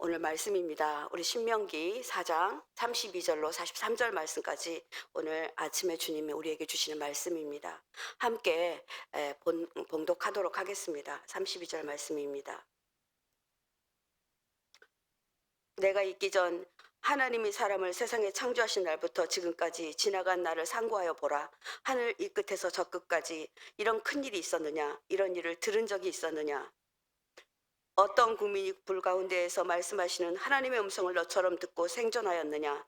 오늘 말씀입니다. 우리 신명기 4장 32절로 43절 말씀까지 오늘 아침에 주님이 우리에게 주시는 말씀입니다. 함께 봉독하도록 하겠습니다. 32절 말씀입니다. 내가 있기 전 하나님이 사람을 세상에 창조하신 날부터 지금까지 지나간 날을 상고하여 보라. 하늘 이 끝에서 저 끝까지 이런 큰 일이 있었느냐? 이런 일을 들은 적이 있었느냐? 어떤 국민이 불 가운데에서 말씀하시는 하나님의 음성을 너처럼 듣고 생존하였느냐?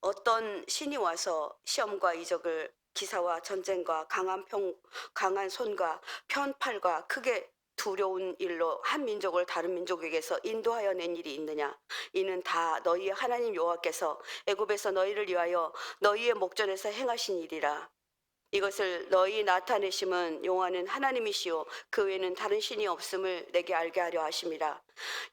어떤 신이 와서 시험과 이적을 기사와 전쟁과 강한 손과 편팔과 크게 두려운 일로 한 민족을 다른 민족에게서 인도하여 낸 일이 있느냐? 이는 다 너희의 하나님 여호와께서 애굽에서 너희를 위하여 너희의 목전에서 행하신 일이라. 이것을 너희 나타내심은 여호와는 하나님이시요 그 외에는 다른 신이 없음을 내게 알게 하려 하심이라.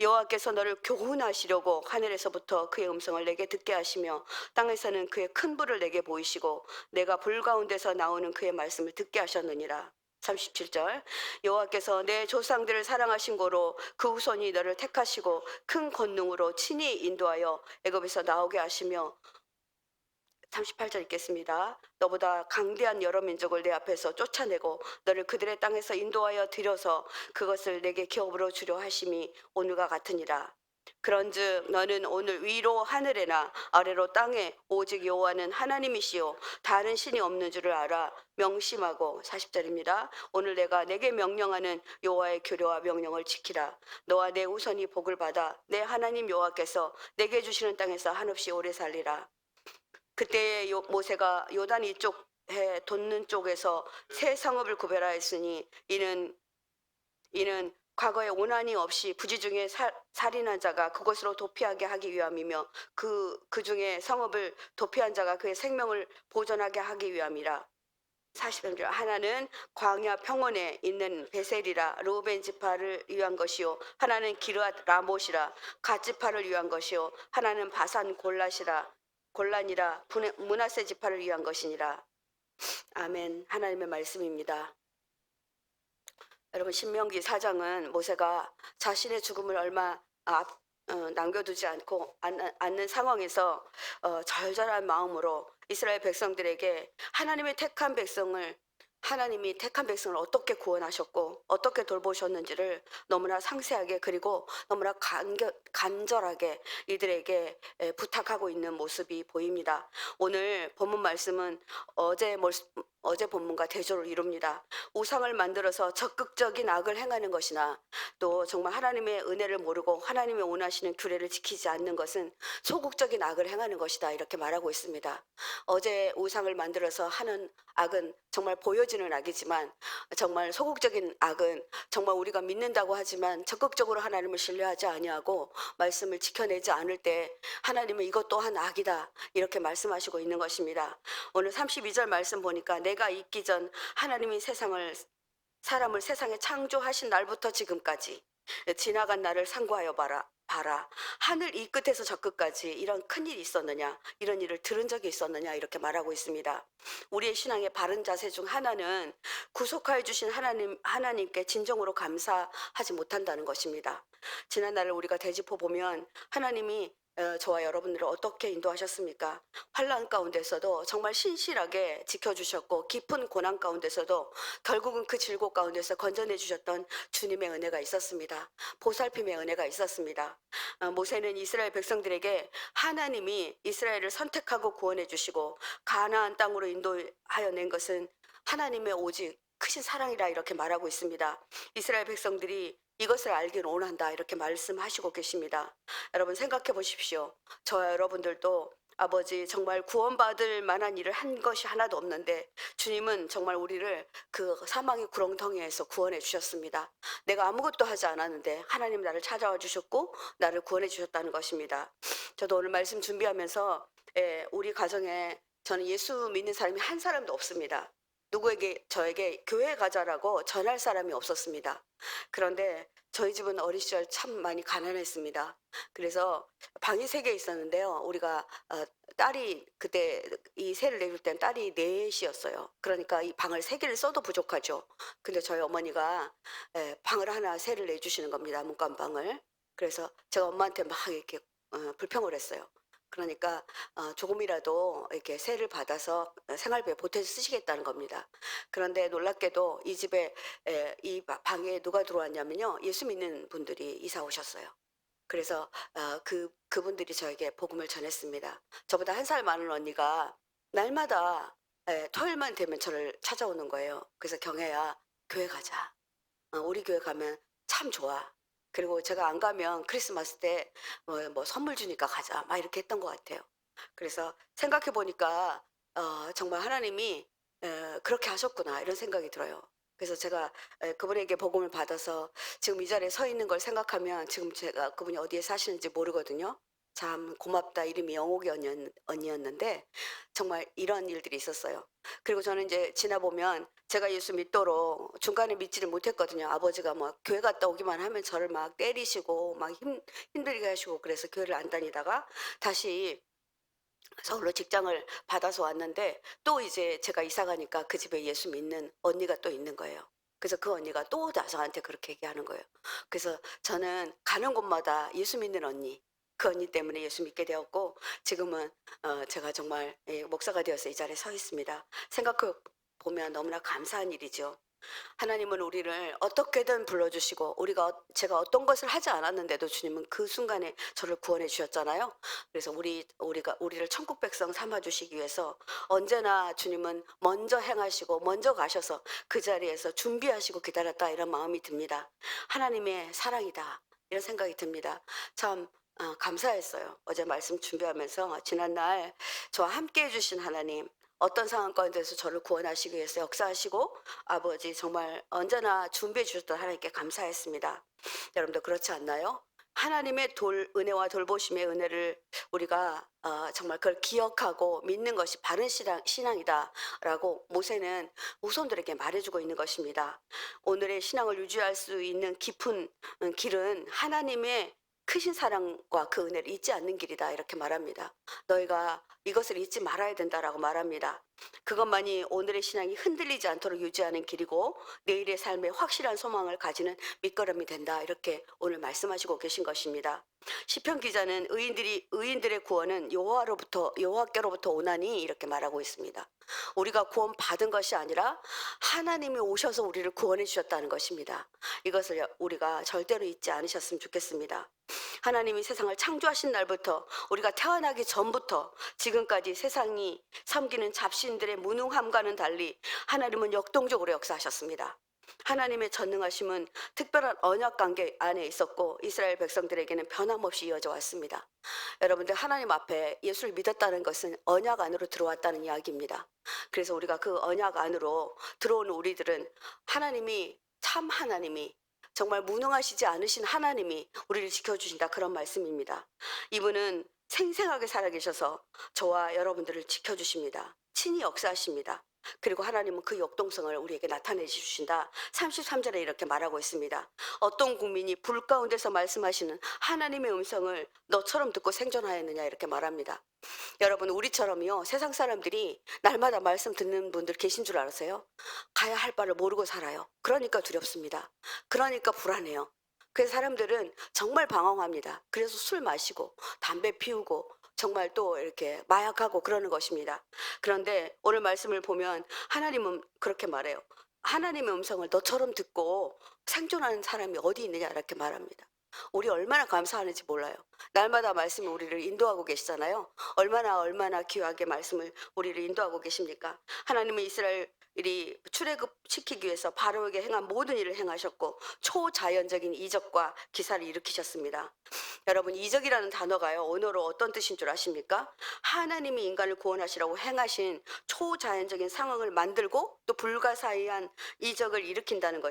여호와께서 너를 교훈하시려고 하늘에서부터 그의 음성을 내게 듣게 하시며 땅에서는 그의 큰 불을 내게 보이시고 내가 불 가운데서 나오는 그의 말씀을 듣게 하셨느니라. 37절 여호와께서 내 조상들을 사랑하신 고로 그 후손이 너를 택하시고 큰 권능으로 친히 인도하여 애굽에서 나오게 하시며 38절 읽겠습니다. 너보다 강대한 여러 민족을 내 앞에서 쫓아내고 너를 그들의 땅에서 인도하여 들여서 그것을 내게 기업으로 주려 하심이 오늘과 같으니라. 그런즉 너는 오늘 위로 하늘에나 아래로 땅에 오직 여호와는 하나님이시요 다른 신이 없는 줄을 알아 명심하고. 40절입니다. 오늘 내가 내게 명령하는 여호와의 규례와 명령을 지키라. 너와 내 후손이 복을 받아 내 하나님 여호와께서 내게 주시는 땅에서 한없이 오래 살리라. 그때 모세가 요단 이쪽에 돋는 쪽에서 세 성읍을 구별하였으니 이는 과거에 오난이 없이 부지 중에 살인한 자가 그곳으로 도피하게 하기 위함이며 그 중에 성읍을 도피한 자가 그의 생명을 보존하게 하기 위함이라. 40절 하나는 광야 평원에 있는 베셀이라 르우벤 지파를 위한 것이요 하나는 기르앗 라못이라 갓 지파를 위한 것이요 하나는 바산 골란이라 므낫세 지파를 위한 것이니라. 아멘. 하나님의 말씀입니다. 여러분 신명기 4장은 모세가 자신의 죽음을 얼마 남겨두지 않는 상황에서 절절한 마음으로 이스라엘 백성들에게 하나님이 택한 백성을 어떻게 구원하셨고 어떻게 돌보셨는지를 너무나 상세하게 그리고 너무나 간절하게 이들에게 부탁하고 있는 모습이 보입니다. 오늘 본문 말씀은 어제 본문과 대조를 이룹니다. 우상을 만들어서 적극적인 악을 행하는 것이나 또 정말 하나님의 은혜를 모르고 하나님의 원하시는 규례를 지키지 않는 것은 소극적인 악을 행하는 것이다 이렇게 말하고 있습니다. 어제 우상을 만들어서 하는 악은 정말 보여지는 악이지만 정말 소극적인 악은 정말 우리가 믿는다고 하지만 적극적으로 하나님을 신뢰하지 아니하고 말씀을 지켜내지 않을 때 하나님은 이것 또한 악이다 이렇게 말씀하시고 있는 것입니다. 오늘 32절 말씀 보니까 내가 있기 전 하나님이 사람을 세상에 창조하신 날부터 지금까지 지나간 날을 상고하여 봐라. 하늘 이 끝에서 저 끝까지 이런 큰일이 있었느냐 이런 일을 들은 적이 있었느냐 이렇게 말하고 있습니다. 우리의 신앙의 바른 자세 중 하나는 구속하여 주신 하나님께 진정으로 감사하지 못한다는 것입니다. 지난날을 우리가 되짚어 보면 하나님이 저와 여러분들을 어떻게 인도하셨습니까? 환난 가운데서도 정말 신실하게 지켜주셨고 깊은 고난 가운데서도 결국은 그 질고 가운데서 건져내 주셨던 주님의 은혜가 있었습니다. 보살핌의 은혜가 있었습니다. 모세는 이스라엘 백성들에게 하나님이 이스라엘을 선택하고 구원해 주시고 가나안 땅으로 인도하여 낸 것은 하나님의 오직 크신 사랑이라 이렇게 말하고 있습니다. 이스라엘 백성들이 이것을 알기를 원한다 이렇게 말씀하시고 계십니다. 여러분 생각해 보십시오. 저와 여러분들도 아버지 정말 구원받을 만한 일을 한 것이 하나도 없는데 주님은 정말 우리를 그 사망의 구렁텅이에서 구원해 주셨습니다. 내가 아무것도 하지 않았는데 하나님 나를 찾아와 주셨고 나를 구원해 주셨다는 것입니다. 저도 오늘 말씀 준비하면서 우리 가정에 저는 예수 믿는 사람이 한 사람도 없습니다. 저에게 교회 가자라고 전할 사람이 없었습니다. 그런데 저희 집은 어린 시절 참 많이 가난했습니다. 그래서 방이 3개 있었는데요. 우리가 딸이 그때 이 세를 내줄 땐 딸이 넷이었어요. 그러니까 이 방을 3개를 써도 부족하죠. 근데 저희 어머니가 방을 하나 세를 내주시는 겁니다. 문간방을. 그래서 제가 엄마한테 막 이렇게 불평을 했어요. 그러니까 조금이라도 이렇게 세를 받아서 생활비에 보태서 쓰시겠다는 겁니다. 그런데 놀랍게도 이 집에 이 방에 누가 들어왔냐면요. 예수 믿는 분들이 이사 오셨어요. 그래서 그분들이 저에게 복음을 전했습니다. 저보다 한 살 많은 언니가 날마다 토요일만 되면 저를 찾아오는 거예요. 그래서 "경혜야, 교회 가자. 우리 교회 가면 참 좋아." 그리고 제가 안 가면 크리스마스 때 뭐 "선물 주니까 가자." 막 이렇게 했던 것 같아요. 그래서 생각해 보니까 정말 하나님이 '그렇게 하셨구나.' 이런 생각이 들어요. 그래서 제가 그분에게 복음을 받아서 지금 이 자리에 서 있는 걸 생각하면 지금 제가 그분이 어디에 사시는지 모르거든요. 참 고맙다. 이름이 영옥이 언니였는데 정말 이런 일들이 있었어요. 그리고 저는 이제 지나 보면 제가 예수 믿도록 중간에 믿지를 못했거든요. 아버지가 뭐 교회 갔다 오기만 하면 저를 막 때리시고 막 힘들게 하시고 그래서 교회를 안 다니다가 다시 서울로 직장을 받아서 왔는데 또 이제 제가 이사 가니까 그 집에 예수 믿는 언니가 또 있는 거예요. 그래서 그 언니가 또 저한테 그렇게 얘기하는 거예요. 그래서 저는 가는 곳마다 예수 믿는 언니, 그 언니 때문에 예수 믿게 되었고 지금은 제가 정말 목사가 되어서 이 자리에 서 있습니다. 생각해 보면 너무나 감사한 일이죠. 하나님은 우리를 어떻게든 불러주시고 제가 어떤 것을 하지 않았는데도 주님은 그 순간에 저를 구원해 주셨잖아요. 그래서 우리를 천국 백성 삼아 주시기 위해서 언제나 주님은 먼저 행하시고 먼저 가셔서 그 자리에서 준비하시고 기다렸다 이런 마음이 듭니다. 하나님의 사랑이다 이런 생각이 듭니다. 참 감사했어요. 어제 말씀 준비하면서 지난날 저와 함께 해주신 하나님 어떤 상황 가운데서 저를 구원하시기 위해서 역사하시고 아버지 정말 언제나 준비해 주셨던 하나님께 감사했습니다. 여러분도 그렇지 않나요? 하나님의 은혜와 돌보심의 은혜를 우리가 정말 그걸 기억하고 믿는 것이 바른 신앙이다라고 모세는 후손들에게 말해주고 있는 것입니다. 오늘의 신앙을 유지할 수 있는 깊은 길은 하나님의 크신 사랑과 그 은혜를 잊지 않는 길이다 이렇게 말합니다. 너희가 이것을 잊지 말아야 된다라고 말합니다. 그것만이 오늘의 신앙이 흔들리지 않도록 유지하는 길이고 내일의 삶에 확실한 소망을 가지는 밑거름이 된다. 이렇게 오늘 말씀하시고 계신 것입니다. 시편 기자는 의인들의 구원은 여호와께로부터 오나니 이렇게 말하고 있습니다. 우리가 구원받은 것이 아니라 하나님이 오셔서 우리를 구원해 주셨다는 것입니다. 이것을 우리가 절대로 잊지 않으셨으면 좋겠습니다. 하나님이 세상을 창조하신 날부터 우리가 태어나기 전부터 지금까지 세상이 섬기는 잡신들의 무능함과는 달리 하나님은 역동적으로 역사하셨습니다. 하나님의 전능하심은 특별한 언약 관계 안에 있었고 이스라엘 백성들에게는 변함없이 이어져 왔습니다. 여러분들 하나님 앞에 예수를 믿었다는 것은 언약 안으로 들어왔다는 이야기입니다. 그래서 우리가 그 언약 안으로 들어오는 우리들은 하나님이 정말 무능하시지 않으신 하나님이 우리를 지켜주신다 그런 말씀입니다. 이분은 생생하게 살아계셔서 저와 여러분들을 지켜주십니다. 친히 역사하십니다. 그리고 하나님은 그 역동성을 우리에게 나타내 주신다. 33절에 이렇게 말하고 있습니다. 어떤 국민이 불 가운데서 말씀하시는 하나님의 음성을 너처럼 듣고 생존하였느냐 이렇게 말합니다. 여러분 우리처럼요 세상 사람들이 날마다 말씀 듣는 분들 계신 줄 아세요? 가야 할 바를 모르고 살아요. 그러니까 두렵습니다. 그러니까 불안해요. 그래서 사람들은 정말 방황합니다. 그래서 술 마시고 담배 피우고 정말 또 이렇게 마약하고 그러는 것입니다. 그런데 오늘 말씀을 보면 하나님은 그렇게 말해요. 하나님의 음성을 너처럼 듣고 생존하는 사람이 어디 있느냐 이렇게 말합니다. 우리 얼마나 감사하는지 몰라요. 날마다 말씀이 우리를 인도하고 계시잖아요. 얼마나 귀하게 말씀을 우리를 인도하고 계십니까? 하나님은 이스라엘이 출애굽시키기 위해서 바로에게 행한 모든 일을 행하셨고 초자연적인 이적과 기사를 일으키셨습니다. 여러분 이적이라는 단어가요 언어로 어떤 뜻인 줄 아십니까? 하나님이 인간을 구원하시라고 행하신 초자연적인 상황을 만들고 또 불가사의한 기적을 일으킨다는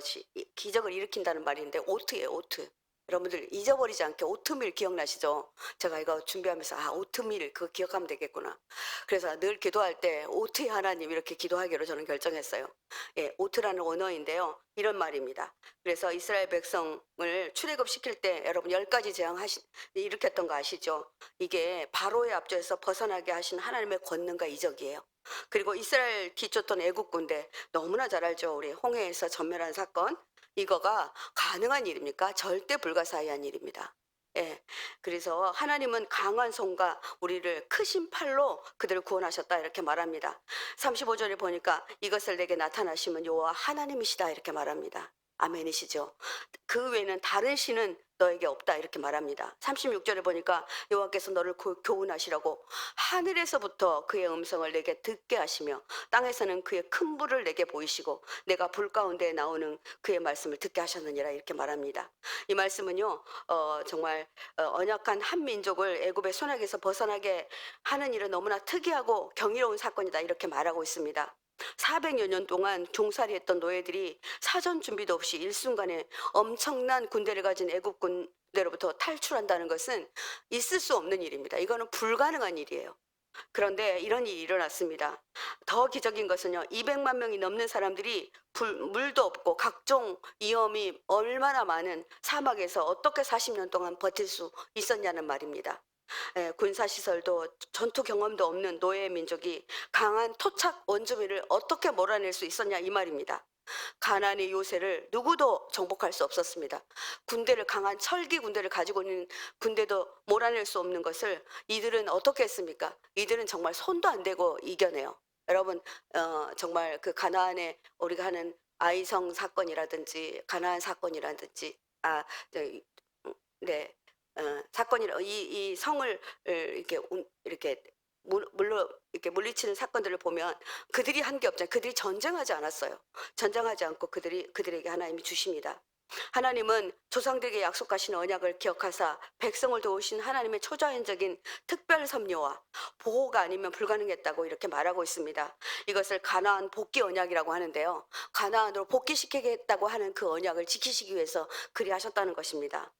말인데 오트예요 오트. 여러분들 잊어버리지 않게 오트밀 기억나시죠? 제가 이거 준비하면서 오트밀 그거 기억하면 되겠구나. 그래서 늘 기도할 때 오트의 하나님 이렇게 기도하기로 저는 결정했어요. 예, 오트라는 언어인데요. 이런 말입니다. 그래서 이스라엘 백성을 출애굽시킬 때 여러분 10가지 일으켰던 거 아시죠? 이게 바로의 압조에서 벗어나게 하신 하나님의 권능과 이적이에요. 그리고 이스라엘 뒤쫓던 애국 군대 너무나 잘 알죠. 우리 홍해에서 전멸한 사건. 이거가 가능한 일입니까? 절대 불가사의한 일입니다. 예. 그래서 하나님은 강한 손과 우리를 크신 팔로 그들을 구원하셨다 이렇게 말합니다. 35절에 보니까 이것을 내게 나타나시면 여호와 하나님이시다 이렇게 말합니다. 아멘이시죠. 그 외에는 다른 신은 너에게 없다 이렇게 말합니다. 36절에 보니까 여호와께서 너를 교훈하시라고 하늘에서부터 그의 음성을 내게 듣게 하시며 땅에서는 그의 큰 불을 내게 보이시고 내가 불 가운데 나오는 그의 말씀을 듣게 하셨느니라 이렇게 말합니다. 이 말씀은요 정말 언약한 한 민족을 애굽의 손아귀에서 벗어나게 하는 일은 너무나 특이하고 경이로운 사건이다 이렇게 말하고 있습니다. 400여 년 동안 종살이했던 노예들이 사전 준비도 없이 일순간에 엄청난 군대를 가진 애굽 군대로부터 탈출한다는 것은 있을 수 없는 일입니다. 이거는 불가능한 일이에요. 그런데 이런 일이 일어났습니다. 더 기적인 것은요, 200만 명이 넘는 사람들이 물도 없고 각종 위험이 얼마나 많은 사막에서 어떻게 40년 동안 버틸 수 있었냐는 말입니다. 군사시설도 전투 경험도 없는 노예 민족이 강한 토착 원주민을 어떻게 몰아낼 수 있었냐 이 말입니다. 가나안의 요새를 누구도 정복할 수 없었습니다. 군대를 강한 철기 군대를 가지고 있는 군대도 몰아낼 수 없는 것을 이들은 어떻게 했습니까? 이들은 정말 손도 안 대고 이겨내요. 여러분 정말 그 가나안에 우리가 하는 아이성 사건이라든지 가나안 사건이라든지 네. 사건이라 이 성을 이렇게 이렇게 물로 이렇게 물리치는 사건들을 보면 그들이 한 게 없잖아요. 그들이 전쟁하지 않았어요. 전쟁하지 않고 그들에게 하나님이 주십니다. 하나님은 조상들에게 약속하신 언약을 기억하사 백성을 도우신 하나님의 초자연적인 특별 섭리와 보호가 아니면 불가능했다고 이렇게 말하고 있습니다. 이것을 가나안 복귀 언약이라고 하는데요. 가나안으로 복귀시키겠다고 하는 그 언약을 지키시기 위해서 그리하셨다는 것입니다.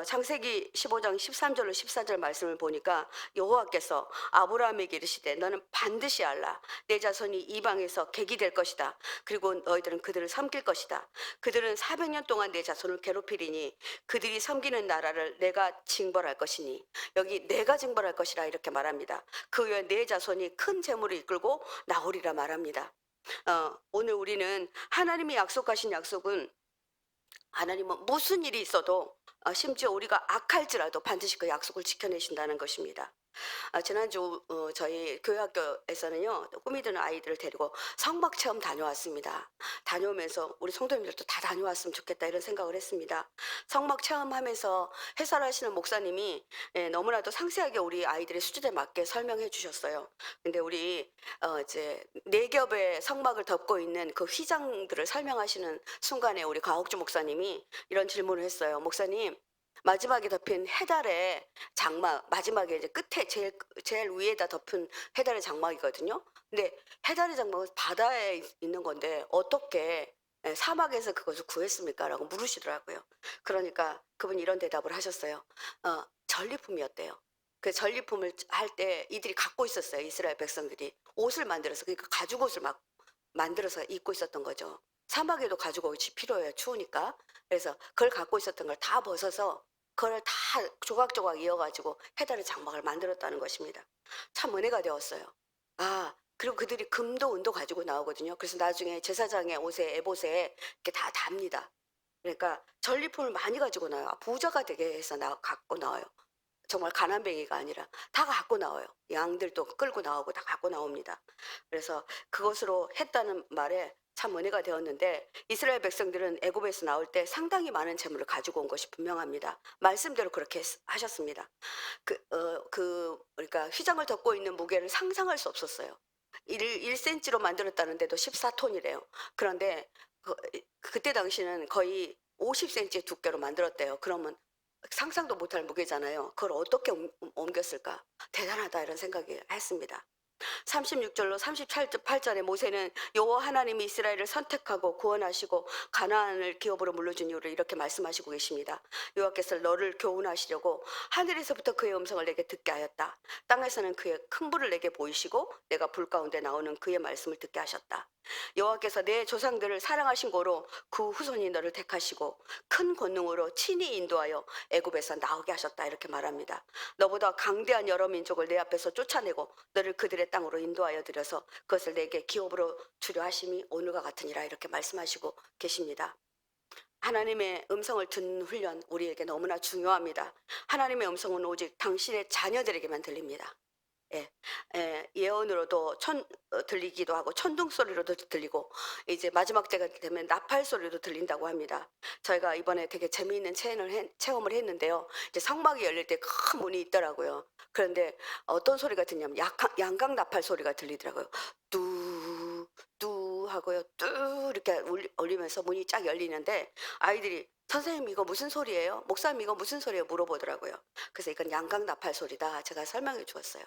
창세기 15장 13절로 14절 말씀을 보니까 여호와께서 아브라함에게 이르시되 너는 반드시 알라 내 자손이 이방에서 객이 될 것이다. 그리고 너희들은 그들을 섬길 것이다. 그들은 400년 동안 내 자손을 괴롭히리니 그들이 섬기는 나라를 내가 징벌할 것이니 여기 내가 징벌할 것이라 이렇게 말합니다. 그 외에 내 자손이 큰 재물을 이끌고 나오리라 말합니다. 오늘 우리는 하나님이 약속하신 약속은 하나님은 무슨 일이 있어도 심지어 우리가 악할지라도 반드시 그 약속을 지켜내신다는 것입니다. 지난주 저희 교회학교에서는요 꿈이 드는 아이들을 데리고 성막 체험 다녀왔습니다. 다녀오면서 우리 성도님들도 다 다녀왔으면 좋겠다 이런 생각을 했습니다. 성막 체험하면서 해설하시는 목사님이 너무나도 상세하게 우리 아이들의 수준에 맞게 설명해 주셨어요. 근데 우리 이제 네 겹의 성막을 덮고 있는 그 휘장들을 설명하시는 순간에 우리 가옥주 목사님이 이런 질문을 했어요. 목사님, 마지막에 덮인 해달의 장막, 마지막에 이제 끝에 제일 위에다 덮은 해달의 장막이거든요. 근데 해달의 장막은 바다에 있는 건데 어떻게 사막에서 그것을 구했습니까? 라고 물으시더라고요. 그러니까 그분이 이런 대답을 하셨어요. 전리품이었대요. 그 전리품을 할 때 이들이 갖고 있었어요. 이스라엘 백성들이 옷을 만들어서, 그러니까 가죽 옷을 막 만들어서 입고 있었던 거죠. 사막에도 가죽 옷이 필요해요. 추우니까. 그래서 그걸 갖고 있었던 걸 다 벗어서 그걸 다 조각조각 이어가지고 해달의 장막을 만들었다는 것입니다. 참 은혜가 되었어요. 그리고 그들이 금도 은도 가지고 나오거든요. 그래서 나중에 제사장의 옷에 에봇에 이렇게 다 답니다. 그러니까 전리품을 많이 가지고 나와요. 부자가 되게 해서 갖고 나와요. 정말 가난뱅이가 아니라 다 갖고 나와요. 양들도 끌고 나오고 다 갖고 나옵니다. 그래서 그것으로 했다는 말에 참 은혜가 되었는데 이스라엘 백성들은 애굽에서 나올 때 상당히 많은 재물을 가지고 온 것이 분명합니다. 말씀대로 그렇게 하셨습니다. 그러니까 휘장을 덮고 있는 무게를 상상할 수 없었어요. 1cm로 만들었다는데도 14톤이래요. 그런데 그때 당시는 거의 50cm 두께로 만들었대요. 그러면 상상도 못할 무게잖아요. 그걸 어떻게 옮겼을까? 대단하다 이런 생각이 했습니다. 36절로 38절에 모세는 여호와 하나님이 이스라엘을 선택하고 구원하시고 가나안을 기업으로 물려준 이유를 이렇게 말씀하시고 계십니다. 여호와께서 너를 교훈하시려고 하늘에서부터 그의 음성을 내게 듣게 하였다. 땅에서는 그의 큰 불을 내게 보이시고 내가 불 가운데 나오는 그의 말씀을 듣게 하셨다. 여호와께서 내 조상들을 사랑하신 고로 그 후손이 너를 택하시고 큰 권능으로 친히 인도하여 애굽에서 나오게 하셨다 이렇게 말합니다. 너보다 강대한 여러 민족을 내 앞에서 쫓아내고 너를 그들의 땅으로 인도하여 들여서 그것을 내게 기업으로 주려 하심이 오늘과 같으니라 이렇게 말씀하시고 계십니다. 하나님의 음성을 듣는 훈련 우리에게 너무나 중요합니다. 하나님의 음성은 오직 당신의 자녀들에게만 들립니다. 예, 예언으로도 들리기도 하고 천둥 소리로도 들리고 이제 마지막 때가 되면 나팔 소리도 들린다고 합니다. 저희가 이번에 되게 재미있는 체험을 했는데요. 이제 성막이 열릴 때 큰 문이 있더라고요. 그런데 어떤 소리가 듣냐면 양각 나팔 소리가 들리더라고요. 뚜 하고요. 뚜 이렇게 울리면서 문이 쫙 열리는데 아이들이 선생님 이거 무슨 소리예요? 목사님 이거 무슨 소리예요? 물어보더라고요. 그래서 이건 양각 나팔 소리다. 제가 설명해 주었어요.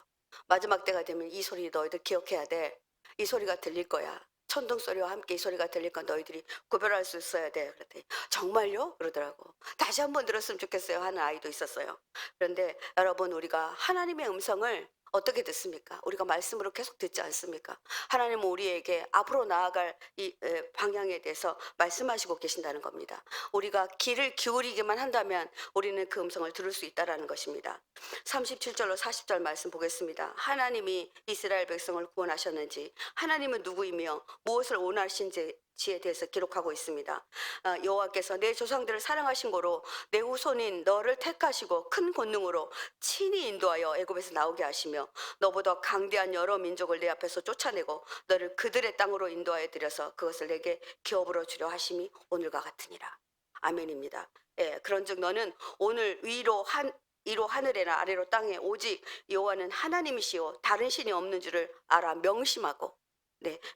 마지막 때가 되면 이 소리 너희들 기억해야 돼. 이 소리가 들릴 거야. 천둥 소리와 함께 이 소리가 들릴 건 너희들이 구별할 수 있어야 돼. 그랬더니 정말요? 그러더라고. 다시 한번 들었으면 좋겠어요 하는 아이도 있었어요. 그런데 여러분 우리가 하나님의 음성을 어떻게 듣습니까? 우리가 말씀으로 계속 듣지 않습니까? 하나님은 우리에게 앞으로 나아갈 이 방향에 대해서 말씀하시고 계신다는 겁니다. 우리가 귀를 기울이기만 한다면 우리는 그 음성을 들을 수 있다라는 것입니다. 37절로 40절 말씀 보겠습니다. 하나님이 이스라엘 백성을 구원하셨는지 하나님은 누구이며 무엇을 원하신지 지에 대해서 기록하고 있습니다. 여호와께서 내 조상들을 사랑하신 거로 내 후손인 너를 택하시고 큰 권능으로 친히 인도하여 애굽에서 나오게 하시며 너보다 강대한 여러 민족을 내 앞에서 쫓아내고 너를 그들의 땅으로 인도하여 들여서 그것을 내게 기업으로 주려 하심이 오늘과 같으니라. 아멘입니다. 예, 그런즉 너는 오늘 이로 하늘에나 아래로 땅에 오직 여호와는 하나님이시요 다른 신이 없는 줄을 알아 명심하고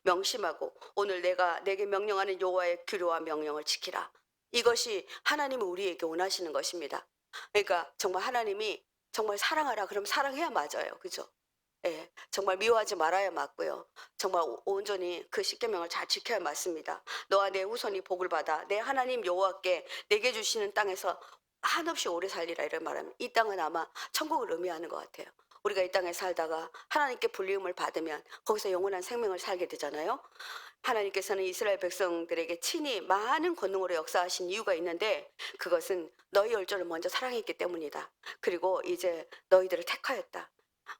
명심하고 오늘 내가 내게 명령하는 여호와의 규례와 명령을 지키라. 이것이 하나님이 우리에게 원하시는 것입니다. 그러니까 정말 하나님이 정말 사랑하라 그럼 사랑해야 맞아요. 그죠? 예, 정말 미워하지 말아야 맞고요. 정말 온전히 그 십계명을 잘 지켜야 맞습니다. 너와 내 후손이 복을 받아 내 하나님 여호와께 내게 주시는 땅에서 한없이 오래 살리라 이런 말하면 이 땅은 아마 천국을 의미하는 것 같아요. 우리가 이 땅에 살다가 하나님께 불리움을 받으면 거기서 영원한 생명을 살게 되잖아요. 하나님께서는 이스라엘 백성들에게 친히 많은 권능으로 역사하신 이유가 있는데 그것은 너희 열조를 먼저 사랑했기 때문이다. 그리고 이제 너희들을 택하였다.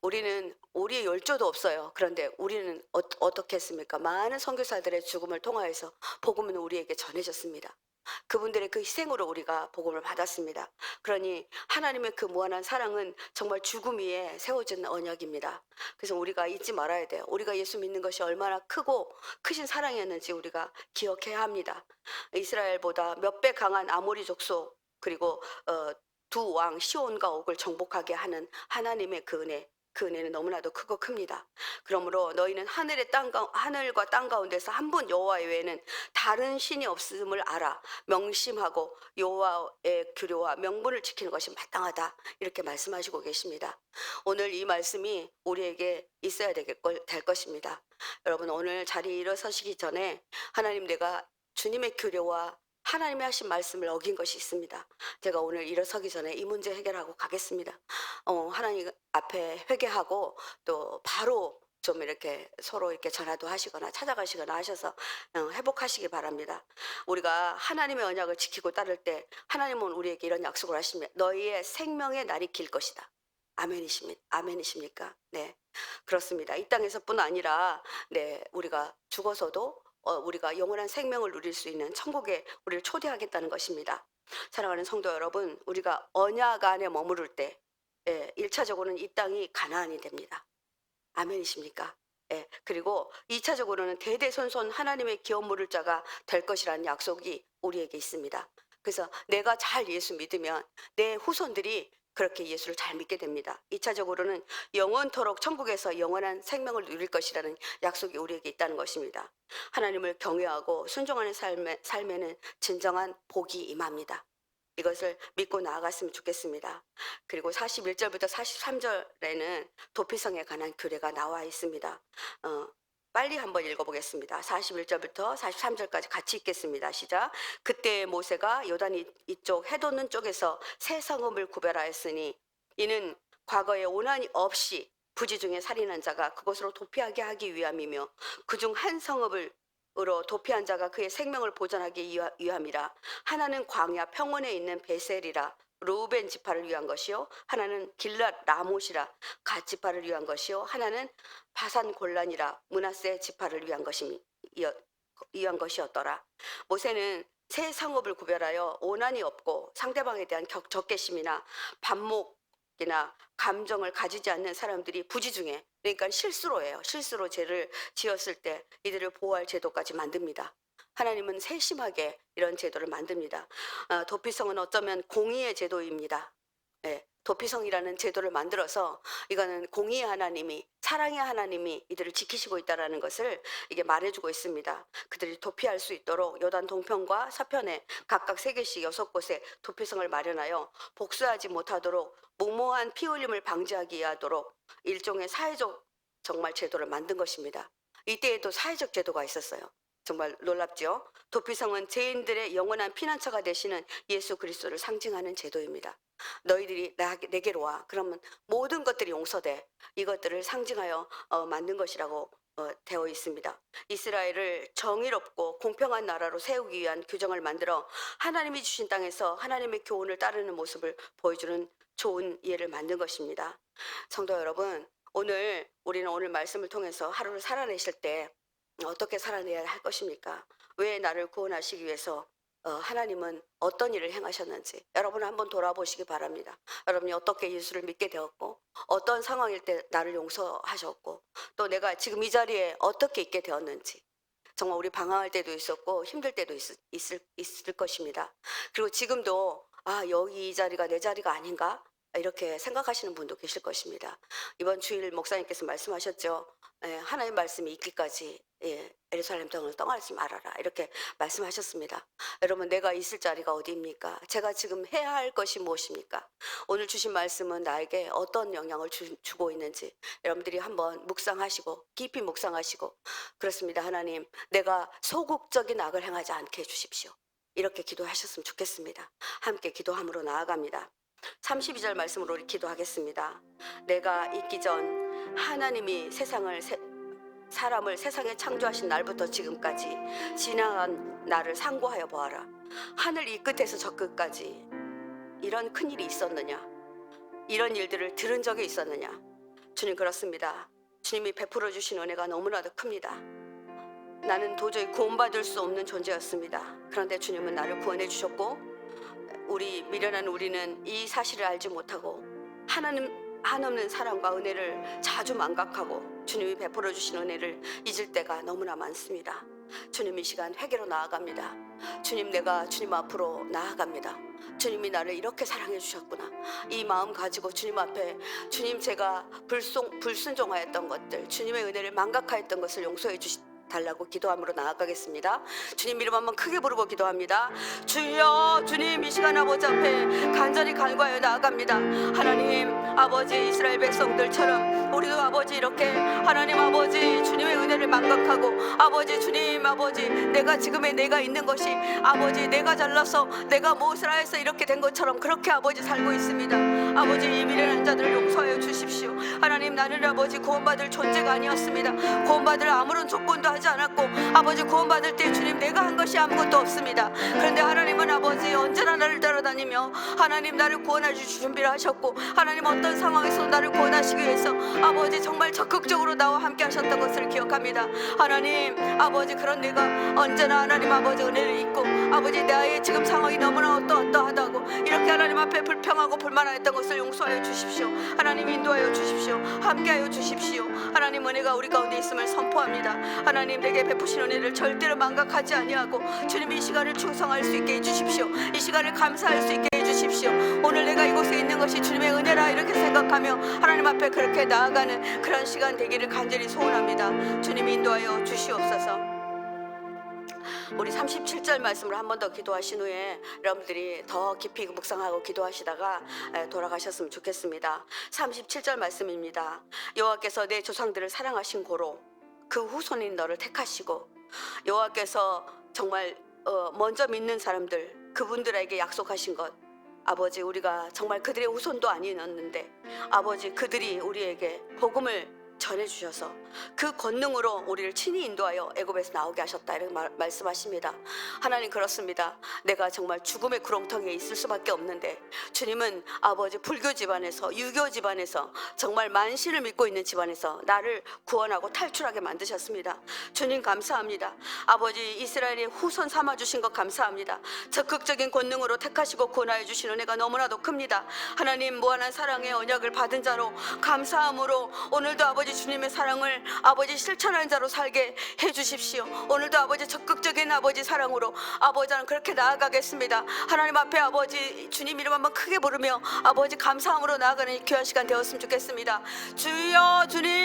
우리의 열조도 없어요. 그런데 우리는 어떻게 했습니까? 많은 선교사들의 죽음을 통하여서 복음은 우리에게 전해졌습니다. 그분들의 그 희생으로 우리가 복음을 받았습니다. 그러니 하나님의 그 무한한 사랑은 정말 죽음 위에 세워진 언약입니다. 그래서 우리가 잊지 말아야 돼요. 우리가 예수 믿는 것이 얼마나 크신 사랑이었는지 우리가 기억해야 합니다. 이스라엘보다 몇 배 강한 아모리 족속 그리고 두 왕 시온과 옥을 정복하게 하는 하나님의 그 은혜는 너무나도 크고 큽니다. 그러므로 너희는 하늘과 땅 가운데서 한 분 여호와 외에는 다른 신이 없음을 알아 명심하고 여호와의 규례와 명분을 지키는 것이 마땅하다. 이렇게 말씀하시고 계십니다. 오늘 이 말씀이 우리에게 있어야 될 것입니다. 여러분 오늘 자리에 일어서시기 전에 하나님 내가 주님의 규례와 하나님이 하신 말씀을 어긴 것이 있습니다. 제가 오늘 일어서기 전에 이 문제 해결하고 가겠습니다. 하나님 앞에 회개하고 또 바로 좀 이렇게 서로 이렇게 전화도 하시거나 찾아가시거나 하셔서 회복하시기 바랍니다. 우리가 하나님의 언약을 지키고 따를 때 하나님은 우리에게 이런 약속을 하십니다. 너희의 생명의 날이 길 것이다. 아멘이십니까? 네, 그렇습니다. 이 땅에서뿐 아니라 우리가 죽어서도 우리가 영원한 생명을 누릴 수 있는 천국에 우리를 초대하겠다는 것입니다. 사랑하는 성도 여러분, 우리가 언약 안에 머무를 때 1차적으로는 이 땅이 가나안이 됩니다. 아멘이십니까? 예, 그리고 2차적으로는 대대손손 하나님의 기업 물을 자가 될 것이라는 약속이 우리에게 있습니다. 그래서 내가 잘 예수 믿으면 내 후손들이 그렇게 예수를 잘 믿게 됩니다. 2차적으로는 영원토록 천국에서 영원한 생명을 누릴 것이라는 약속이 우리에게 있다는 것입니다. 하나님을 경외하고 순종하는 삶에는 진정한 복이 임합니다. 이것을 믿고 나아갔으면 좋겠습니다. 그리고 41절부터 43절에는 도피성에 관한 규례가 나와 있습니다. 빨리 한번 읽어보겠습니다. 41절부터 43절까지 같이 읽겠습니다. 시작. 그때 모세가 요단 이쪽 해돋는 쪽에서 세 성읍을 구별하였으니 이는 과거에 오난이 없이 부지 중에 살인한 자가 그곳으로 도피하게 하기 위함이며 그중 한 성읍을 으로 도피한 자가 그의 생명을 보존하기 위함이라. 하나는 광야 평원에 있는 베셀이라 루벤 지파를 위한 것이요 하나는 길랏 라못이라 갓 지파를 위한 것이요 하나는 바산 골란이라 므낫세 지파를 위한 것이었더라. 모세는 새 상업을 구별하여 오난이 없고 상대방에 대한 적개심이나 반목이나 감정을 가지지 않는 사람들이 부지중에, 그러니까 실수로 실수로 죄를 지었을 때 이들을 보호할 제도까지 만듭니다. 하나님은 세심하게 이런 제도를 만듭니다. 도피성은 어쩌면 공의의 제도입니다. 예, 도피성이라는 제도를 만들어서 이거는 공의의 하나님이, 사랑의 하나님이 이들을 지키시고 있다는 것을 이게 말해주고 있습니다. 그들이 도피할 수 있도록 요단 동편과 서편에 각각 3개씩 6곳에 도피성을 마련하여 복수하지 못하도록 무모한 피 흘림을 방지하기 하도록 일종의 사회적 정말 제도를 만든 것입니다. 이때에도 사회적 제도가 있었어요. 정말 놀랍죠? 도피성은 죄인들의 영원한 피난처가 되시는 예수 그리스도를 상징하는 제도입니다. 너희들이 내게로 와. 그러면 모든 것들이 용서돼. 이것들을 상징하여 만든 것이라고 되어 있습니다. 이스라엘을 정의롭고 공평한 나라로 세우기 위한 규정을 만들어 하나님이 주신 땅에서 하나님의 교훈을 따르는 모습을 보여주는 좋은 예를 만든 것입니다. 성도 여러분, 우리는 오늘 말씀을 통해서 하루를 살아내실 때 어떻게 살아내야 할 것입니까? 왜 나를 구원하시기 위해서 하나님은 어떤 일을 행하셨는지 여러분 한번 돌아보시기 바랍니다. 여러분이 어떻게 예수를 믿게 되었고, 어떤 상황일 때 나를 용서하셨고, 또 내가 지금 이 자리에 어떻게 있게 되었는지. 정말 우리 방황할 때도 있었고 힘들 때도 있을 것입니다. 그리고 지금도 여기 이 자리가 내 자리가 아닌가? 이렇게 생각하시는 분도 계실 것입니다. 이번 주일 목사님께서 말씀하셨죠. 하나님 말씀이 있기까지 예루살렘 땅을 떠나지 말아라, 이렇게 말씀하셨습니다. 여러분, 내가 있을 자리가 어디입니까? 제가 지금 해야 할 것이 무엇입니까? 오늘 주신 말씀은 나에게 어떤 영향을 주고 있는지 여러분들이 한번 묵상하시고, 깊이 묵상하시고, 그렇습니다. 하나님, 내가 소극적인 악을 행하지 않게 해주십시오. 이렇게 기도하셨으면 좋겠습니다. 함께 기도함으로 나아갑니다. 32절 말씀으로 우리 기도하겠습니다. 내가 있기 전 하나님이 사람을 세상에 창조하신 날부터 지금까지 지나간 나를 상고하여 보아라. 하늘 이 끝에서 저 끝까지 이런 큰일이 있었느냐? 이런 일들을 들은 적이 있었느냐? 주님, 그렇습니다. 주님이 베풀어 주신 은혜가 너무나도 큽니다. 나는 도저히 구원받을 수 없는 존재였습니다. 그런데 주님은 나를 구원해 주셨고, 미련한 우리는 이 사실을 알지 못하고 하나님 한없는 사랑과 은혜를 자주 망각하고 주님이 베풀어 주신 은혜를 잊을 때가 너무나 많습니다. 주님, 이 시간 회개로 나아갑니다. 주님, 내가 주님 앞으로 나아갑니다. 주님이 나를 이렇게 사랑해 주셨구나. 이 마음 가지고 주님 앞에, 주님, 제가 불순종하였던 것들, 주님의 은혜를 망각하였던 것을 용서해 달라고 기도함으로 나아가겠습니다. 주님 이름 한번 크게 부르고 기도합니다. 주여, 주님, 이 시간 아버지 앞에 간절히 간구하여 나아갑니다. 하나님 아버지, 이스라엘 백성들처럼 우리도 아버지 이렇게 하나님 아버지 주님의 은혜를 망각하고, 아버지 주님 아버지 내가 지금의 내가 있는 것이 아버지 내가 잘나서 내가 무엇을 하여서 이렇게 된 것처럼 그렇게 아버지 살고 있습니다. 아버지, 이 미련한 자들을 용서하여 주십시오. 하나님, 나는 아버지 구원받을 존재가 아니었습니다. 구원받을 아무런 조건도 하지 않았고, 아버지 구원받을 때 주님 내가 한 것이 아무것도 없습니다. 그런데 하나님은 아버지 언제나 나를 따라다니며 하나님 나를 구원해 주실 준비를 하셨고, 하나님 어떤 상황에서 나를 구원하시기 위해서 아버지 정말 적극적으로 나와 함께 하셨던 것을 기억합니다. 하나님 아버지, 그런 내가 언제나 하나님 아버지 은혜를 잊고, 아버지 나의 지금 상황이 너무나 어떠하다고 이렇게 하나님 앞에 불평하고 불만하였던 것을 용서하여 주십시오. 하나님 인도하여 주십시오. 함께하여 주십시오. 하나님 은혜가 우리 가운데 있음을 선포합니다. 하나님 내게 베푸신 은혜를 절대로 망각하지 아니하고 주님 이 시간을 충성할 수 있게 해주십시오. 이 시간을 감사할 수 있게 해주십시오. 오늘 내가 이곳에 있는 것이 주님의 은혜라 이렇게 생각하며 하나님 앞에 그렇게 나아가는 그런 시간 되기를 간절히 소원합니다. 주님 인도하여 주시옵소서. 우리 37절 말씀을 한 번 더 기도하신 후에 여러분들이 더 깊이 묵상하고 기도하시다가 돌아가셨으면 좋겠습니다. 37절 말씀입니다. 여호와께서 내 조상들을 사랑하신 고로 그 후손인 너를 택하시고, 여호와께서 정말 먼저 믿는 사람들, 그분들에게 약속하신 것, 아버지 우리가 정말 그들의 후손도 아니었는데 아버지 그들이 우리에게 복음을 전해주셔서 그 권능으로 우리를 친히 인도하여 애굽에서 나오게 하셨다, 이렇게 말씀하십니다. 하나님, 그렇습니다. 내가 정말 죽음의 구렁텅이에 있을 수밖에 없는데 주님은 아버지 불교 집안에서, 유교 집안에서, 정말 만신을 믿고 있는 집안에서 나를 구원하고 탈출하게 만드셨습니다. 주님 감사합니다. 아버지, 이스라엘의 후손 삼아주신 것 감사합니다. 적극적인 권능으로 택하시고 구원하여 주신 은혜가 너무나도 큽니다. 하나님, 무한한 사랑의 언약을 받은 자로 감사함으로 오늘도 아버지 주님의 사랑을 아버지 실천하는 자로 살게 해주십시오. 오늘도 아버지 적극적인 아버지 사랑으로 아버지, 저는 그렇게 나아가겠습니다. 하나님 앞에 아버지 주님 이름 한번 크게 부르며 아버지 감사함으로 나아가는 이 귀한 시간 되었으면 좋겠습니다. 주여, 주님